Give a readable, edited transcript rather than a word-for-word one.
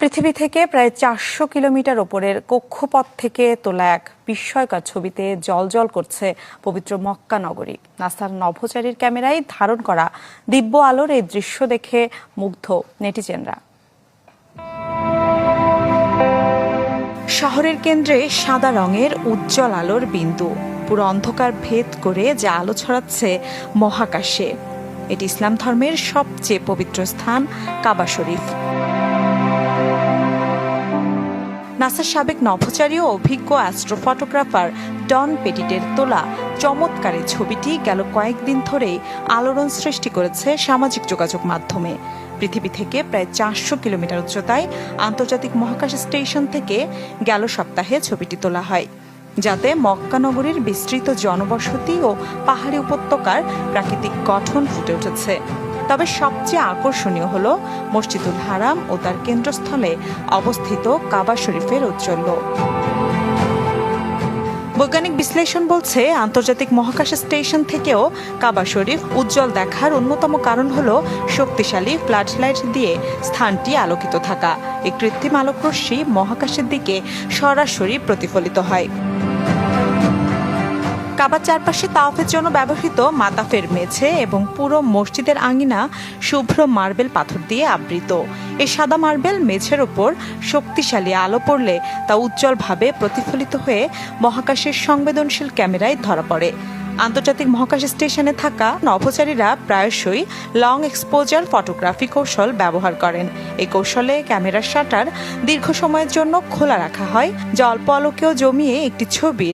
পৃথিবী থেকে প্রায় ৪০০ কিলোমিটার ওপরের কক্ষপথ থেকে তোলা এক বিস্ময়কর ছবিতে জ্বলজ্বল করছে পবিত্র মক্কা নগরী। নাসার নভোচারীর ক্যামেরায় ধারণ করা দিব্য আলোর এই দৃশ্য দেখে মুগ্ধ নেটিজেনরা। শহরের কেন্দ্রে সাদা রঙের উজ্জ্বল আলোর বিন্দু পুরো অন্ধকার ভেদ করে যা আলো ছড়াচ্ছে মহাকাশে। এটি ইসলাম ধর্মের সবচেয়ে পবিত্র স্থান কাবা শরীফ। নাসার সাবেক নভোচারী ও অভিজ্ঞ অ্যাস্ট্রোফটোগ্রাফার ডন পেটিটের তোলা চমৎকার এই ছবিটি গেল কয়েকদিন ধরেই আলোড়ন সৃষ্টি করেছে সামাজিক যোগাযোগ মাধ্যমে। পৃথিবী থেকে প্রায় ৪০০ কিলোমিটার উচ্চতায় আন্তর্জাতিক মহাকাশ স্টেশন থেকে গেল সপ্তাহে ছবিটি তোলা হয়, যাতে মক্কা নগরীর বিস্তৃত জনবসতি ও পাহাড়ি উপত্যকার প্রাকৃতিক গঠন ফুটে উঠেছে। তবে সবচেয়ে আকর্ষণীয় হল মসজিদুল হারাম ও তার কেন্দ্রস্থলে অবস্থিত কাবা শরীফের ঔজ্জ্বল্য। বৈজ্ঞানিক বিশ্লেষণ বলছে, আন্তর্জাতিক মহাকাশ স্টেশন থেকেও কাবা শরীফ উজ্জ্বল দেখার অন্যতম কারণ হল শক্তিশালী ফ্লাড লাইট দিয়ে স্থানটি আলোকিত থাকা। এই কৃত্রিম আলোকরশ্মি মহাকাশের দিকে সরাসরি প্রতিফলিত হয়। কাবার চারপাশে তাওয়াফের জন্য ব্যবহৃত মাতাফের মেঝে এবং পুরো মসজিদের আঙিনা শুভ্র মার্বেল পাথর দিয়ে আবৃত। এই সাদা মার্বেল মেঝের ওপর শক্তিশালী আলো পড়লে তা উজ্জ্বলভাবে প্রতিফলিত হয়ে মহাকাশের সংবেদনশীল ক্যামেরায় ধরা পড়ে। আন্তর্জাতিক মহাকাশ স্টেশনে থাকা নভোচারীরা প্রায়শই লং এক্সপোজার ফটোগ্রাফি কৌশল ব্যবহার করেন। এই কৌশলে ক্যামেরার শাটার দীর্ঘ সময়ের জন্য খোলা রাখা হয়, যা অল্প আলোকেও জমিয়ে একটি ছবি